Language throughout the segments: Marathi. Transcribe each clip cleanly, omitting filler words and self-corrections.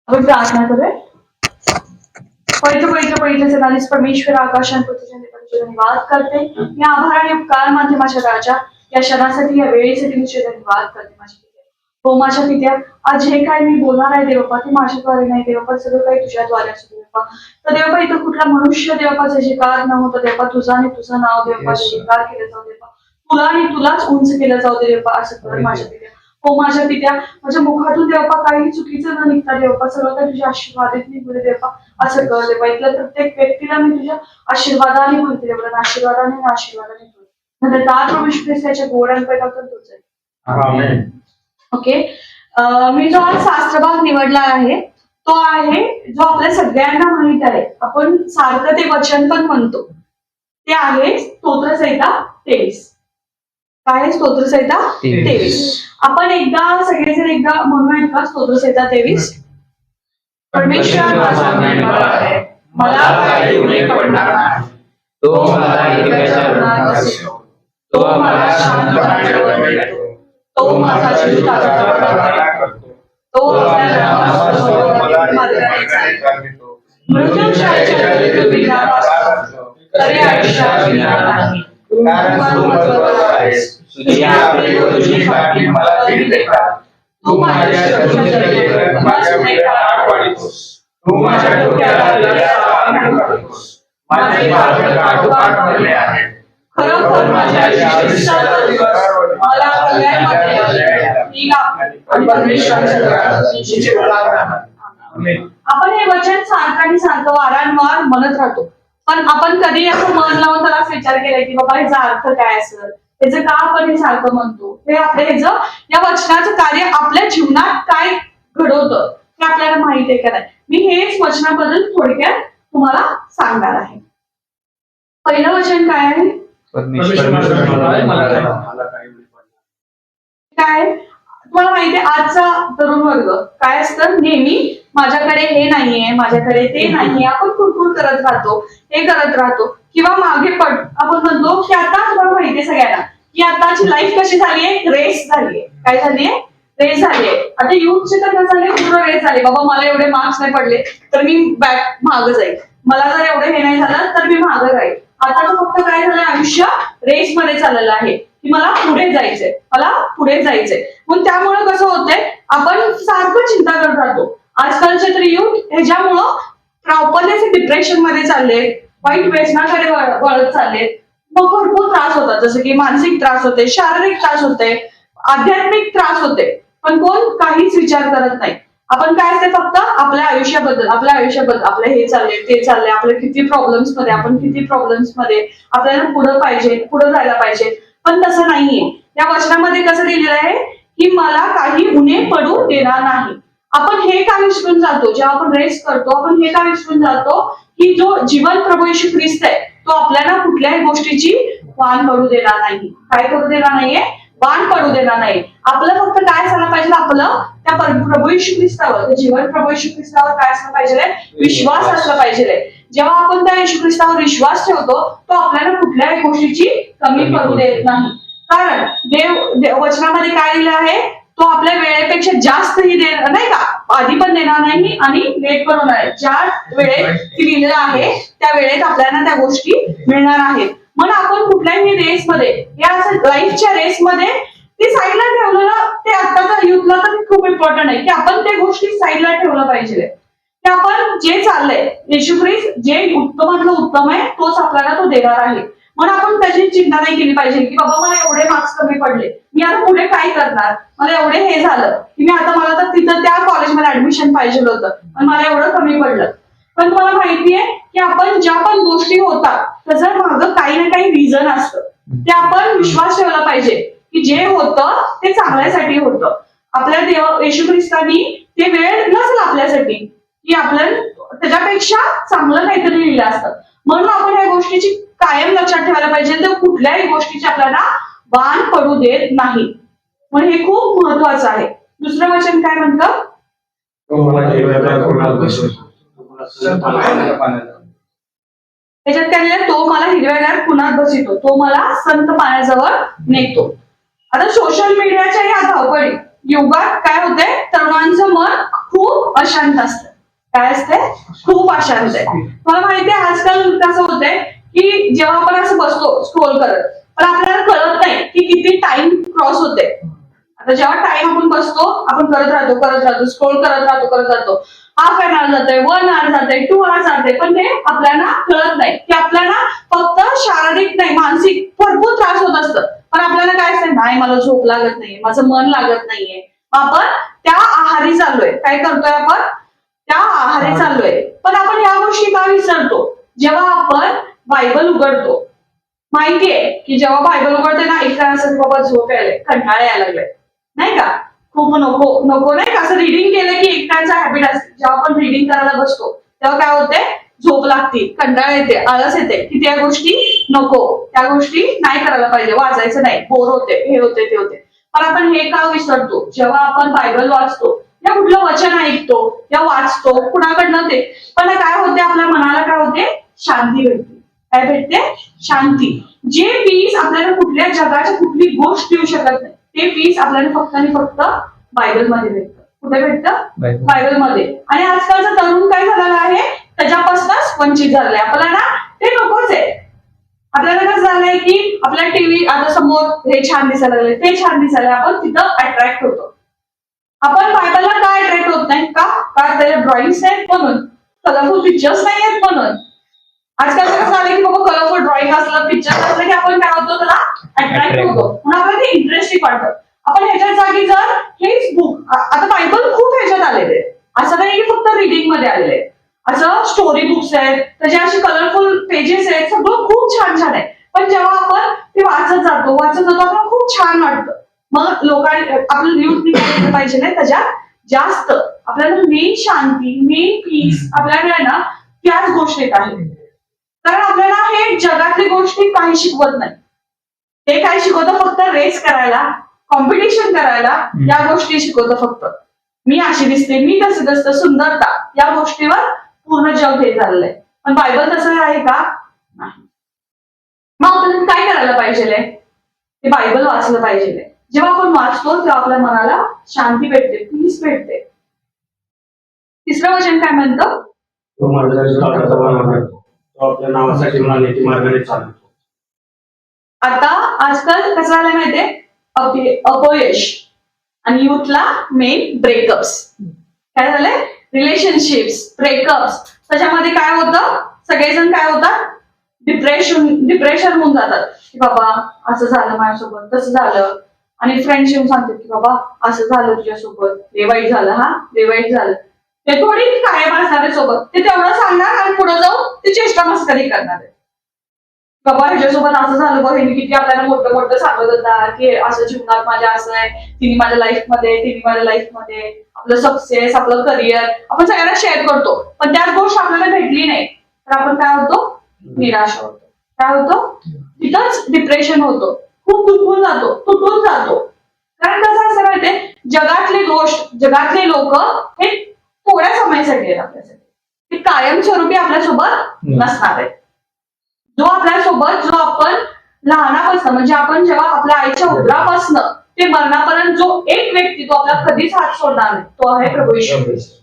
आपण प्रार्थना करूया. पवित्र नालीस परमेश्वर आकाशात पृथ्वीच्या धन्यवाद करते. या आभार आणि उपकार माध्यमाच्या राजा या क्षणासाठी या वेळेसाठी मी धन्यवाद करते माझ्या पित्या. हो माझ्या पित्या, आज हे काय मी बोलणार आहे देवपा ते माझ्याद्वारे नाही देवपा, सगळं काही तुझ्याद्वारे असतो देवपा. तर देवपा इथं कुठला मनुष्य देवपा जयकार न होता देवपा, तुझा आणि तुझं नाव देवपा जयकार केलं जाऊ देवपा, तुला आणि तुलाच उंच केलं जाऊ दे देवपा. असं कर माझ्या पित्या. हो माझ्या पित्या, माझ्या मुखातून देवपा काही चुकीचं न निघता देवपा, सगळं काही तुझ्या आशीर्वादात निघू दे देवपा. असं कर देवपा. इथल्या प्रत्येक व्यक्तीला मी तुझ्या आशीर्वादाने म्हणते देवपा, आशीर्वादाने म्हणजे दात प्रवेश त्याच्या गोड्यांपैका करतोच आहे. ओके, मी जो आज शास्त्रभाग निवडला आहे तो आहे जो आपल्या सगळ्यांना माहित आहे, आपण सारखं ते वचन पण म्हणतो, ते आहे स्तोत्रसंहिता 23. काय आहे स्तोत्रसंहिता 23? आपण एकदा सगळेजण एकदा म्हणूयात का स्तोत्रसंहिता 23? परमेश्वर माझा मेंढपाळ आहे, मला काही उणे पडणार नाही. तो मला हिरव्याच्या वनात बसवतो, तो मला शांतपणाने वळवतो, तो माझा जीव ताजा करतो, तो आपल्या नावासमोर मार्गाने चालवितो. मृत्यूच्या विघ्नापासून तरी आयुष्यात विघ्न नाही, कारण तू माझ्याबरोबर आहेस. तुझी आपली व तुझी काठी मला धीर देतात. तू माझ्या शत्रूंच्या माझ्या वेळेला वाढीतोस. तू माझ्या डोक्याला तेलाचा घालतोस. माझे पाय काठोकाठ भरले आहेत. खरोखर माझ्या आयुष्याचा दिवस मला कल्याणमध्ये आपण हे वचन सारखं आणि सारखं वारंवार म्हणत राहतो, पण आपण कधी असं मन लावून त्याला विचार केलाय की बाबा ह्याचा अर्थ काय असेल, त्याचं का आपण हे सारखं म्हणतो, हे आपल्या ह्याचं या वचनाचं कार्य आपल्या जीवनात काय घडवतं हे आपल्याला माहिती आहे का नाही. मी हेच वचनाबद्दल थोडक्यात तुम्हाला सांगणार आहे. पहिलं वचन काय आहे? काय तुम्हाला माहितीये, आजचा तरुण वर्ग काय असतं, नेहमी माझ्याकडे हे नाहीये, माझ्याकडे ते नाहीये, आपण कुरकुर करत राहतो, हे करत राहतो, किंवा मागे आपण म्हणतो की आता तुम्हाला माहितीये सगळ्यांना की आताची लाईफ कशी झालीये, रेस झालीये. काय झालीये? रेस झालीये. आता युथचे तर कसं झाले, पूर्ण रेस झाले. बाबा मला एवढे मार्क्स नाही पडले तर मी मागं जाईल, मला जर एवढं हे नाही झालं तर मी मागं राहील. आता फक्त काय झालं, आयुष्य रेस मध्ये चाललेलं आहे की मला पुढे जायचंय, मला पुढे जायचंय. मग त्यामुळे कसं होतंय, आपण सारखं चिंता करत राहतो. आजकालचे तरी युथ ह्याच्यामुळं प्रॉपरली डिप्रेशन मध्ये चालले, वाईट व्यसनाकडे वळत चालले. मग भरपूर त्रास होतात, जसं की मानसिक त्रास होते, शारीरिक त्रास होते, आध्यात्मिक त्रास होते, पण कोण काहीच विचार करत नाही. आपण काय असते, फक्त आपल्या आयुष्याबद्दल आपलं हे चाललंय ते चाललंय, आपल्या किती प्रॉब्लेम्स मध्ये आपल्याला पुढे जायला पाहिजे. पण तसं नाहीये. या वचनामध्ये कसं लिहिलेलं आहे की मला काही उणे पडू देणार नाही. आपण हे का विसरून जातो, जेव्हा आपण रेस करतो, आपण हे का विसरून जातो की जो जीवन प्रभू येशू ख्रिस्त आहे तो आपल्याला कुठल्याही गोष्टीची वाण पडू देणार नाही. काय करू देणार नाहीये? वाण पडू देणार नाही. आपलं फक्त काय झालं पाहिजे, आपलं त्या प्रभू येशू ख्रिस्तावर, जीवन प्रभू येशू ख्रिस्तावर काय असलं पाहिजे, विश्वास असला पाहिजे. जेव्हा आपण त्या येशू ख्रिस्तावर विश्वास ठेवतो तो आपल्याला कुठल्याही गोष्टीची कमी पडू देत नाही. कारण देव वचनामध्ये काय लिहिलं आहे, तो आपल्या वेळेपेक्षा जास्तही देणार नाही का, आधी पण देणार नाही आणि लेट पण होणार आहे. ज्या वेळेत लिहिलेलं आहे त्या वेळेत आपल्याला त्या गोष्टी मिळणार आहेत. म्हणून आपण कुठल्याही रेसमध्ये, या लाईफच्या रेसमध्ये ते साईडला ठेवलेलं, ते आताच्या युथला तर खूप इम्पॉर्टंट आहे की आपण त्या गोष्टी साईडला ठेवलं पाहिजे. की आपण जे चाललंय, येशू ख्रिस्त जे उत्तमातलं उत्तम आहे तोच आपल्याला तो देणार आहे. म्हणून आपण त्याची चिंता नाही केली पाहिजे की बाबा मला एवढे मार्क्स कमी पडले, मी आता पुढे काय करणार, मला एवढे हे झालं की मला तर तिथं त्या कॉलेजमध्ये ऍडमिशन पाहिजे होतं पण मला एवढं कमी पडलं. पण तुम्हाला माहितीये की आपण ज्या पण गोष्टी होतात त्याचं मागं काही ना काही रिझन असतं. ते आपण विश्वास ठेवला पाहिजे की जे होतं ते चांगल्यासाठी होतं. आपल्या येशू ख्रिस्तानी ते वेळ नसेल आपल्यासाठी की आपल्याला त्याच्यापेक्षा चांगलं काहीतरी लिहिलं असतं. म्हणून आपण या गोष्टीची कायम लक्षात ठेवायला पाहिजे, तर कुठल्याही गोष्टीची आपल्याला वाण पडू देत नाही. म्हणून हे खूप महत्वाचं आहे. दुसरं वचन काय म्हणतं, त्याच्यात काय, तो मला हिरव्यागार खुणात बसवितो, तो मला संत पाण्याजवळ नेतो. आता सोशल मीडियाच्या या युगात काय होते, तरुणांचं मन खूप अशांत असतं. काय असते, खूप अशांत आहे. मला माहितीये आजकाल कसं होतंय की जेव्हा आपण असं बसतो स्क्रोल करत, पण आपल्याला कळत नाही की किती टाइम क्रॉस होते. आता जेव्हा टाइम आपण बसतो, आपण करत राहतो, स्क्रोल करत राहतो, हाफ एन आवर जातोय, 1 आवर जाते, 2 आवर जाते, पण ते आपल्याला कळत नाही की आपल्याला फक्त शारीरिक नाही मानसिक भरपूर त्रास होत असतं. पण आपल्याला काय असतं, नाही मला झोप लागत नाहीये, माझं मन लागत नाहीये. आपण त्या आहारी चाललोय. काय करतोय आपण, त्या आहारी चाललोय. पण आपण या गोष्टी का विसरतो, जेव्हा आपण बायबल उघडतो. माहितीये की जेव्हा बायबल उघडते ना, एक असं बाबा झोप यायला, कंटाळा यायला लागलाय, नाही का, खूप नको नको नाही का, असं रिडिंग केलं की एकट्याचा हॅबिट असते. जेव्हा आपण रिडिंग करायला बसतो तेव्हा काय होते, झोप लागते, कंटाळा येते, आळस येते की त्या गोष्टी नको, त्या गोष्टी नाही करायला पाहिजे, वाचायचं नाही, बोर होते, हे होते ते होते. पण आपण हे का विसरतो, जेव्हा आपण बायबल वाचतो या कुठलं वचन ऐकतो या वाचतो कुणाकडनं ते, पण काय होते, आपल्या मनाला काय होते, शांती भेटते. काय भेटते, शांती. जे पीस आपल्याला कुठल्या जगाच्या कुठली गोष्ट देऊ शकत नाही, ते पीस आपल्याला फक्त आणि फक्त बायबलमध्ये भेटतं. कुठे भेटतं, बायबलमध्ये. आणि आजकालचा तरुण काय झालेला आहे, त्याच्यापासूनच वंचित झालंय. आपल्याला ते नकोच आहे. आपल्याला कसं झालंय की आपल्या टीव्ही आता समोर हे छान दिसायला लागले, ते छान दिसायला, आपण तिथं अट्रॅक्ट होतो. आपण बायबलला काय अट्रॅक्ट होत नाही का, त्याच्या ड्रॉइंग्स आहेत म्हणून, कलरफुल पिक्चर्स नाही आहेत म्हणून. आजकाल कसं झालं की बाबा कलरफुल ड्रॉइंग असलं, पिक्चर असलं की आपण काय होतो, त्याला अट्रॅक्ट होतो, म्हणून आपल्याला ते इंटरेस्टिंग वाटतं. आपण ह्याच्या जागी जर हेच बुक, आता बायबल खूप ह्याच्यात आलेले, असं नाही की फक्त रिडिंग मध्ये आलेले, असं स्टोरी बुक्स आहेत, त्याचे असे कलरफुल पेजेस आहेत, सगळं खूप छान छान आहे. पण जेव्हा आपण ते वाचत जातो आपल्याला खूप छान वाटतं. मग लोकांनी आपलं युथ काय पाहिजे नाही, त्याच्यात जास्त आपल्याला मेन शांती, मेन पीस आपल्याकडे आहे ना, त्याच गोष्टीत आहे. कारण आपल्याला हे जगातली गोष्टी काही शिकवत नाही. ते काय शिकवतं, फक्त रेस करायला, कॉम्पिटिशन करायला, या गोष्टी शिकवतं फक्त. मी अशी दिसते, मी तसे दिसतं, सुंदरता, या गोष्टीवर पूर्ण जग हे झालंय. पण बायबल तसं आहे का, नाही. मग आपल्याला काय करायला पाहिजे, ते बायबल वाचलं पाहिजे. जेव्हा आपण वाचतो तेव्हा आपल्या मनाला शांती भेटते, पीस भेटते. तिसरं वचन काय म्हणतं, आपल्या नावासाठी म्हणाले मार्गाने चालतो. आता आजकाल कसं झालं माहितीये, अपयश आणि युथला मेन ब्रेकअप्स. काय झालंय, रिलेशनशिप्स, ब्रेकअप्स, त्याच्यामध्ये काय होतं, सगळेजण काय होतात, डिप्रेशन होऊन जातात की बाबा असं झालं माझ्यासोबत, तसं झालं. आणि फ्रेंड्स येऊन सांगतात की बाबा असं झालं तुझ्यासोबत, हे वाईट झालं, हा हे वाईट झालं. ते थोडी कायम असणार आहे सोबत, ते तेवढं सांगणार आणि पुढे जाऊन ते चेष्टा मस्करी करणार आहे. बाबा ह्याच्यासोबत असं झालं बघ, हे किती आपल्याला मोठं मोठं सांगत होता की असं जीवनात माझ्या असं आहे, तिने माझ्या लाईफमध्ये आपलं सक्सेस, आपलं करिअर आपण सगळ्यांना शेअर करतो. पण त्याच गोष्ट आपल्याला भेटली नाही तर आपण काय होतो, निराश होतो. काय होतं, तिथंच डिप्रेशन होतो, खूप दुखून जातो, तुटून जातो. कारण कसं असं माहितीये, जगातले लोक हे थोड्या समयासाठी आहेत आपल्यासाठी, ते कायमस्वरूपी आपल्यासोबत नसणार आहेत. जो आपण लहानापासून, म्हणजे आपण जेव्हा आपल्या आईच्या उदरापासून ते मरणापर्यंत जो एक व्यक्ती तो आपला कधीच हात सोडणार नाही, तो आहे प्रभू येशू ख्रिस्त.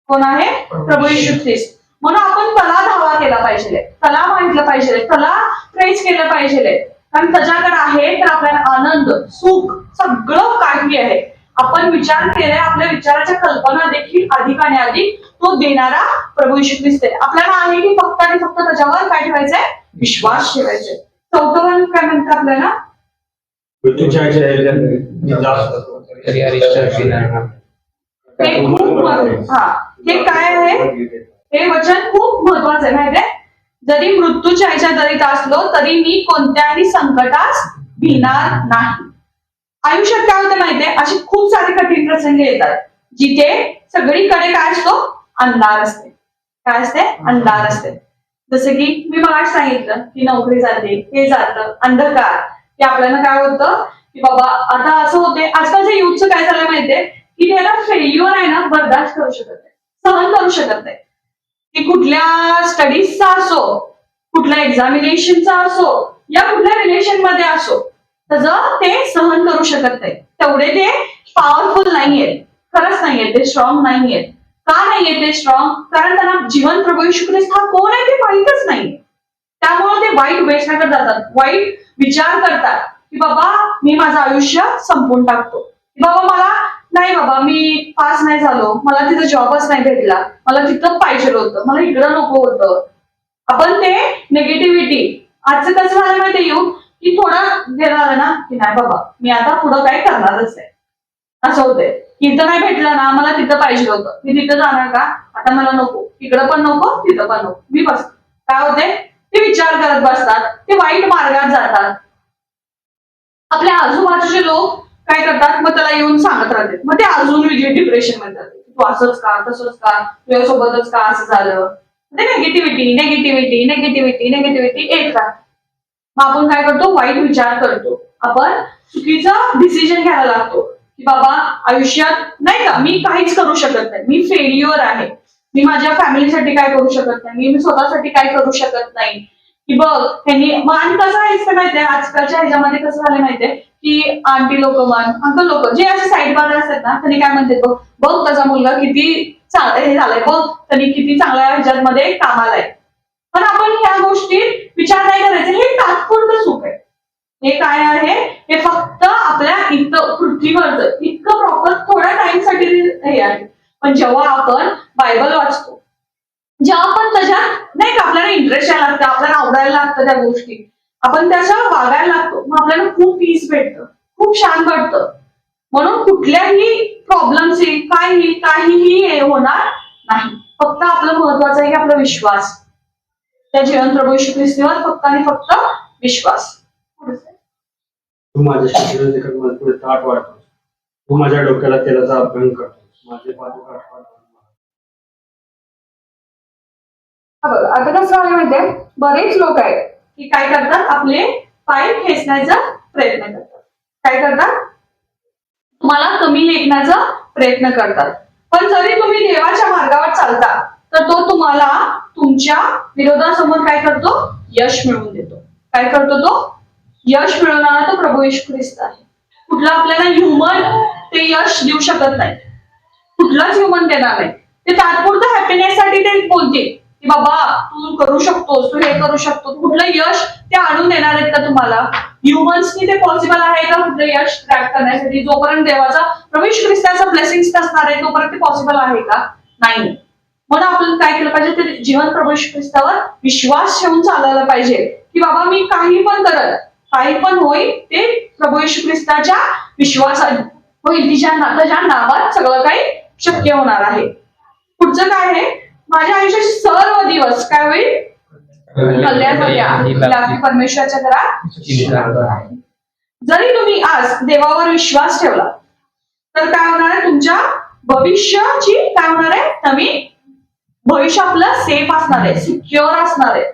कोण आहे, प्रभू येशू ख्रिस्त. म्हणून आपण त्याला धावा केला पाहिजे, त्याला माहितलं पाहिजे, त्याला प्रेज केलं पाहिजे. कारण त्याच्याकडे आहे तर आपल्याला आनंद, सुख, सगळं काही आहे. आपण विचार केले, आपल्या विचाराच्या कल्पना देखील अधिक आणि अधिक तो देणारा प्रभू येशू ख्रिस्त आहे. आपल्याला आहे की फक्त आणि फक्त त्याच्यावर काय ठेवायचंय, विश्वास ठेवायचा. चौथं काय म्हणतं आपल्याला, हे काय आहे, हे वचन खूप महत्वाचं आहे माहिती आहे. जरी मृत्यूच्या ह्याच्या दरीत असलो तरी मी कोणत्याही संकटास भिणार नाही. आयुष्यात काय होतं माहितीये, असे खूप सारे कठीण प्रसंग येतात जिथे सगळीकडे काय असतो, अंधार असते. काय असते, अंधार असते. जसं की मी मगाच सांगितलं की नोकरी जाते, हे जातं, अंधकार, की आपल्याला काय होतं की बाबा आता असं होते. आजकालच्या युथचं काय झालं माहितीये की त्याला फेल्युअर आहे ना, बर्दाश्त करू शकत नाही, सहन करू शकत नाही. की कुठल्या स्टडीजचा असो, कुठल्या एक्झामिनेशनचा असो, या कुठल्या रिलेशन मध्ये असो, त्याचं ते सहन करू शकत नाही. तेवढे ते पॉवरफुल नाहीये, खरंच नाहीये, ते स्ट्रॉंग नाहीये. का नाहीये ते स्ट्रॉंग? कारण त्यांना जिवंत प्रभू येशू ख्रिस्त हा कोण आहे ते माहीतच नाही. त्यामुळे ते वाईट वेशनाकडे जातात, वाईट विचार करतात की बाबा मी माझं आयुष्य संपवून टाकतो, की बाबा मला नाही, बाबा मी पास नाही झालो, मला तिथं जॉबच नाही भेटला, मला तिथं पाहिजे होतं, मला इकडं नको होतं. आपण ते निगेटिव्हिटी आजचं कसं झालं माहिती येऊन की थोडं घेणार ना की नाही बाबा मी आता पुढं काय करणारच आहे, असं होतंय. इथं नाही भेटलं ना, मला तिथं पाहिजे होतं, मी तिथं जाणार का, आता मला नको, इकडं पण नको तिथं पण नको, मी बस. काय होते, ते विचार करत बसतात, ते वाईट मार्गात जातात. आपल्या आजूबाजूचे लोक काय करतात, मग त्याला येऊन सांगत राहतात, मग ते अजून डिप्रेशन मध्ये जाते. तू असंच का, तसंच का, तुझ्यासोबतच का असं झालं, ते निगेटिव्हिटी निगेटिव्हिटी निगेटिव्हिटी निगेटिव्हिटी येत राहते. मग आपण काय करतो, वाईट विचार करतो, आपण चुकीचं डिसिजन घ्यायला लागतो की बाबा आयुष्यात नाही का मी काहीच करू शकत नाही, मी फेल्युअर आहे, मी माझ्या फॅमिलीसाठी काय करू शकत नाही, मी स्वतःसाठी काय करू शकत नाही, की बघ त्यांनी. मग आणि कसं आहे माहितीये, आजकालच्या ह्याच्यामध्ये कसं झालं माहितीये की आंटी लोक म्हण, अंकल लोक जे असे साईड बार असतात ना, त्यांनी काय म्हणतात, बघ बघ त्याचा मुलगा किती हे झालाय, बघ त्यांनी किती चांगल्या ह्याच्यामध्ये कामाला आहे. पण आपण ह्या गोष्टी विचार नाही करायचे, हे तात्पुरतं सुख आहे. हे काय आहे, हे फक्त आपल्या इथं पृथ्वीवरचं इतकं प्रॉपर थोड्या टाइमसाठी हे आहे. पण जेव्हा आपण बायबल वाचतो, जेव्हा आपण त्याच्यात नाही का आपल्याला इंटरेस्ट यायला लागतं, आपल्याला आवडायला लागतं त्या गोष्टी, आपण त्याचं वागायला लागतो, मग आपल्याला खूप पीस भेटतं, खूप छान वाटतं. म्हणून कुठल्याही प्रॉब्लेमची काहीही होणार नाही. फक्त आपलं महत्वाचं आहे की आपला विश्वास त्या जिवंत प्रभू येशू ख्रिस्तावर, फक्त आणि फक्त विश्वास. तू माझ्या शरीराचे मला पुढे ताट वाढतोस, तू माझ्या डोक्याला तेलाचा अभ्यंग करतोस, माझे पादुका आता कसं झालं माहितीये, बरेच लोक आहेत की काय करतात, आपले पाय खेचण्याचा प्रयत्न करतात, काय करतात, तुम्हाला कमी लेखण्याचा प्रयत्न करतात. पण जरी तुम्ही देवाच्या मार्गावर चालता तर तो तुम्हाला तुमच्या विरोधासमोर काय करतो, यश मिळवून देतो. काय करतो तो, यश मिळवणारा तो प्रभू येशू ख्रिस्त आहे. कुठला आपल्याला ह्युमन ते यश देऊ शकत नाही, कुठलाच ह्युमन देणार नाही. ते तात्पुरतं हॅपीनेस साठी ते बोलते की बाबा तू करू शकतोस, तू हे करू शकतो, कुठलं यश ते आणून देणार आहेत का तुम्हाला? ह्युमन्सनी ते पॉसिबल आहे का कुठलं यश ट्रॅक करण्यासाठी? जोपर्यंत देवाचा प्रभू येशू ख्रिस्ताचा ब्लेसिंग्स नसणार आहे तोपर्यंत ते पॉसिबल आहे का? नाही. म्हणून आपण काय केलं पाहिजे, ते जीवन प्रभू येशू ख्रिस्तावर विश्वास ठेवून चालायला पाहिजे की बाबा मी काही पण करत, काही पण होईल ते प्रभू येशू ख्रिस्ताच्या विश्वासाने होईल, त्याच्या नावात सगळं काही शक्य होणार आहे. पुढचं काय आहे, माझ्या आयुष्याचे सर्व दिवस काय होईल, कल्याणमध्ये परमेश्वराच्या घरात. जरी तुम्ही आज देवावर विश्वास ठेवला तर काय होणार आहे, तुमच्या भविष्याची काय होणार आहे, नवीन भविष्य आपलं सेफ असणार आहे, सिक्युअर असणार आहे.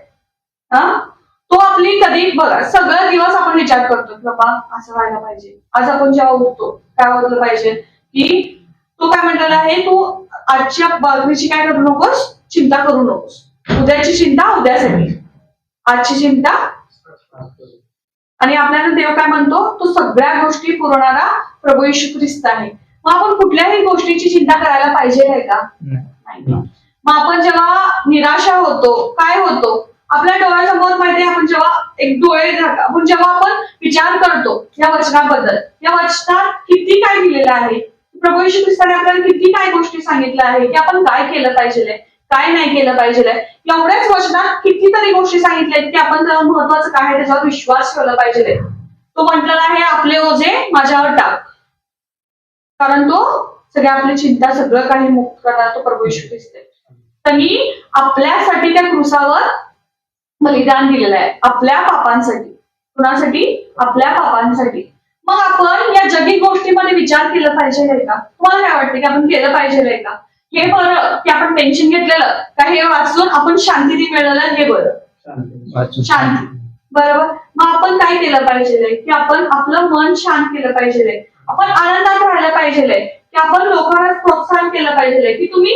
तो आपली कधी बघा सगळं दिवस आपण विचार करतो की बाबा असं व्हायला पाहिजे. आज आपण जेव्हा उठतो काय वाटलं पाहिजे की तो काय म्हटलेला आहे, तू आजच्या बातमीची काय करू नकोस, चिंता करू नकोस, उद्याची चिंता उद्यासाठी, आजची चिंता. आणि आपल्याला देव काय म्हणतो, तो सगळ्या गोष्टी पुरवणारा प्रभू येशू ख्रिस्त आहे. मग आपण कुठल्याही गोष्टीची चिंता करायला पाहिजे आहे का? नाही. मग आपण जेव्हा निराशा होतो, काय होतो, आपल्या डोळ्यासमोर माहिती आहे, आपण जेव्हा एक डोळे आपण जेव्हा आपण विचार करतो या वचनाबद्दल, या वचनात किती काय दिलेलं आहे, प्रभू येशू ख्रिस्ताने आपल्याला किती काय गोष्टी सांगितल्या आहे की आपण काय केलं पाहिजे, काय नाही केलं पाहिजे. एवढ्याच वचनात कितीतरी गोष्टी सांगितल्यात की आपण त्याला महत्वाचं काय आहे त्याच्यावर विश्वास ठेवला पाहिजे. तो म्हटलेला आहे, आपले ओझे माझ्यावर टाक, कारण तो सगळ्या आपली चिंता सगळं काही मुक्त करणार तो प्रभू येशू ख्रिस्त आहे. त्यांनी आपल्यासाठी त्या क्रुसावर बलिदान दिलेलं आहे, आपल्या पापांसाठी. कुणासाठी? आपल्या पापांसाठी. मग आपण या जगी गोष्टीमध्ये विचार केला पाहिजे का? तुम्हाला काय वाटतं की आपण केलं पाहिजे का? हे बरं की आपण टेन्शन घेतलेलं का हे वाचून आपण शांती मिळवलं हे बरं? शांती. बरोबर. मग आपण काय केलं पाहिजे की आपण आपलं मन शांत केलं पाहिजे, आपण आनंदात राहायला पाहिजे, की आपण लोकांना प्रोत्साहन केलं पाहिजे की तुम्ही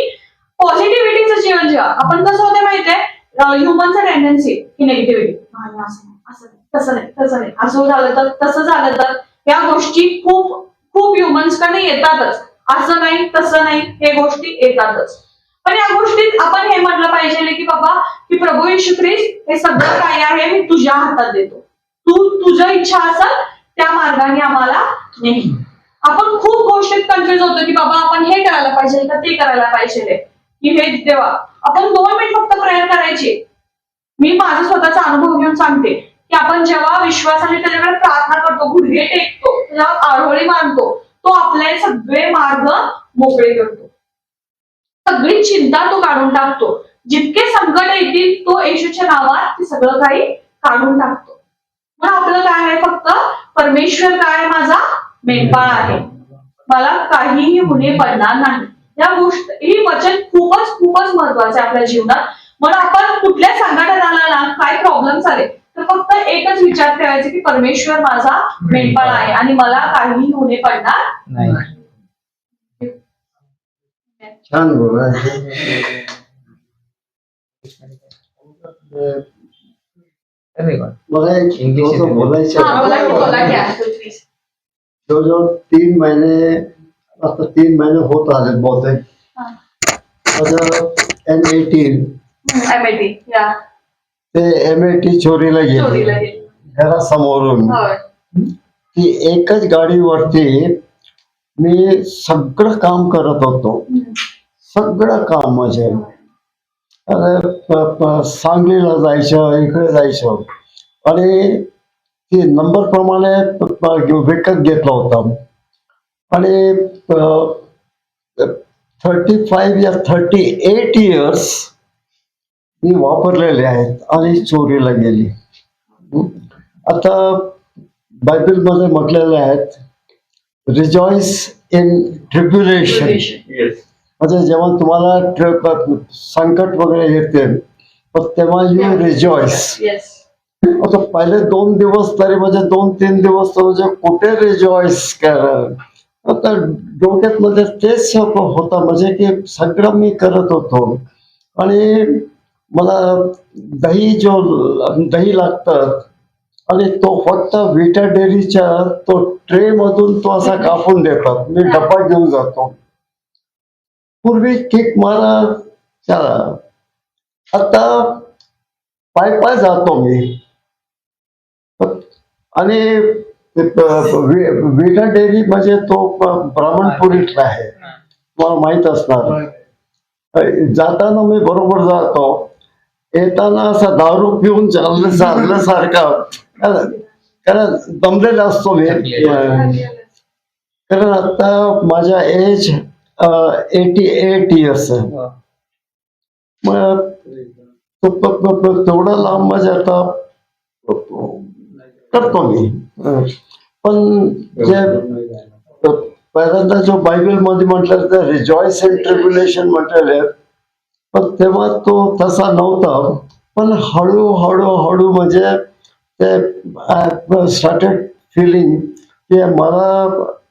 पॉझिटिव्हिटीचं जीवन जेव्हा. आपण कसं होतं माहितीये, ह्युमनचं टेंडन्सी की निगेटिव्हिटी, असं नाही, असं नाही, तसं नाही, तसं नाही, असं झालं तर, तसं झालं तर, या गोष्टी खूप खूप ह्युमन्सकडे येतातच, असं नाही तसं नाही, हे गोष्टी येतातच. पण या गोष्टीत आपण हे म्हटलं पाहिजे की बाबा की प्रभू येशू ख्रिस्त हे सगळं काय आहे मी तुझ्या हातात देतो, तू तुझ्या इच्छा असेल त्या मार्गाने आम्हाला नाही. आपण खूप गोष्टीत कन्फ्युज होतो की बाबा आपण हे करायला पाहिजे का ते करायला पाहिजे, की हे देवा आपण 2 मिनिट फक्त प्रेयर करायची. मी माझा स्वतःचा अनुभव घेऊन सांगते की आपण जेव्हा विश्वासाने त्याच्याकडे प्रार्थना करतो, गुडघे टेकतो, त्याच्यावर आरोळी मारतो, तो आपले सगळे मार्ग मोकळे करतो, सगळी चिंता तो काढून टाकतो. जितके संकट येतील तो येशूच्या नावात ते सगळं काही काढून टाकतो. मग आपलं काय आहे, फक्त परमेश्वर काय माझा मेंढपाळ आहे, मला काहीही होणे पडणार नाही. या गोष्ट ही वचन खूपच खूपच महत्वाचं आहे आपल्या जीवनात. म्हणून आपण कुठल्या संकटात आला ना, काय प्रॉब्लेम्स आले तर फक्त एकच विचार करायचा की परमेश्वर माझा मेंढपाळ आहे आणि मला काहीही होणे पडणार नाही. छान बोला. मला एक इंग्लिश थोडंसं बोलायचं हा, बोला की, बोला की, आहे. please. जवळजवळ 3 महिने, आता 3 महिने होत आले बहुतेक. हा. माझं M18 MIT, या ते M80 चोरीला चोरीला गेली गेली. घरासमोरून. होय. ती एकच गाडीवरती मी सगळं काम करत होतो, सगळं काम म्हणजे सांगलीला जायचं, इकडे जायचं आणि ती नंबर प्रमाणे विकत घेतला होता आणि 35 या 38 इयर्स मी वापरलेले आहेत आणि चोरीला गेली. आता बायबलमध्ये म्हटलेले आहेत रिजॉईस इन ट्रिब्युलेशन, म्हणजे जेव्हा तुम्हाला संकट वगैरे येते तेव्हा यू रिजॉईस. Yes. आता पहिले 2 दिवस तरी म्हणजे 2-3 दिवस तर म्हणजे कुठे रिजॉईस करा. आता डोक्यात मध्ये तेच होता म्हणजे की सगळं मी करत होतो आणि मला दही लागतात आणि तो फक्त विटा डेअरीच्या तो ट्रे मधून तो असा कापून देतात, मी डब्बा घेऊन जातो. पूर्वी किक मारा चला, आता पाय पाय जातो मी. आणि विटा डेअरी म्हणजे तो ब्राह्मणपुरीतला आहे, मला माहित असणार. जाताना मी बरोबर जातो, येताना असा दारू पिऊन चाललं सारखा, कारण दमलेला असतो मी. कारण आता माझ्या एज 88 इयर्स आहे. मग तेवढा लांब म्हणजे आता करतो मी. पण जे पहिल्यांदा जो बायबल मध्ये म्हटलं तर रिजॉईस इन ट्रिब्युलेशन म्हटलेले, पण तेव्हा तो तसा नव्हता. पण हळूहळू म्हणजे ते स्टार्टेड फिलिंग की मला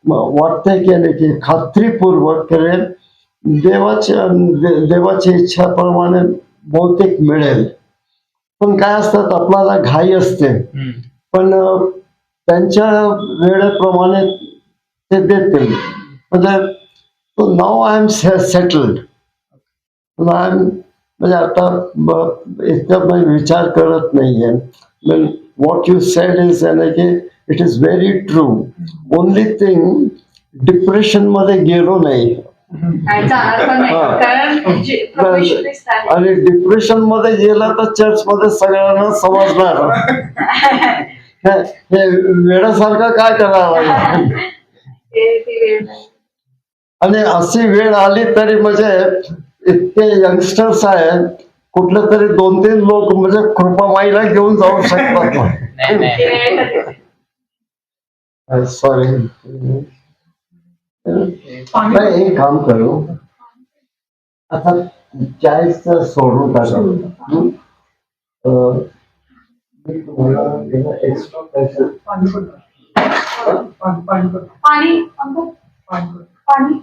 वाटतंय की नाही की खात्रीपूर्वक करेल देवाची इच्छाप्रमाणे बहुतेक मिळेल. पण काय असतात आपल्याला घाई असते, पण त्यांच्या वेळेप्रमाणे ते देतील. म्हणजे नाव आय एम सेटल्ड, म्हणजे आता इतकं विचार करत नाहीये. व्हॉट यू सेड इज की it is very true. Only thing depression मध्ये गेलो नाही. काय जाणार पण नाही, हा. कारण जे प्रभू येशू ख्रिस्त आहे. आणि डिप्रेशन मध्ये गेला तर चर्च मध्ये सगळ्यांना समजणार हे वेळासारखं काय करावं. ते वेळ नाही. आणि अशी वेळ आली तरी म्हणजे इतके यंगस्टर्स आहेत, कुठले तरी 2-3 लोक म्हणजे कृपामाईला घेऊन जाऊ शकतात. नाही, नाही. ते वेळ कधीच. सॉरी. एक काम करू, आता चाळीस सोडून टाका. मी तुम्हाला एक्स्ट्रा पैसे पाणी पाणी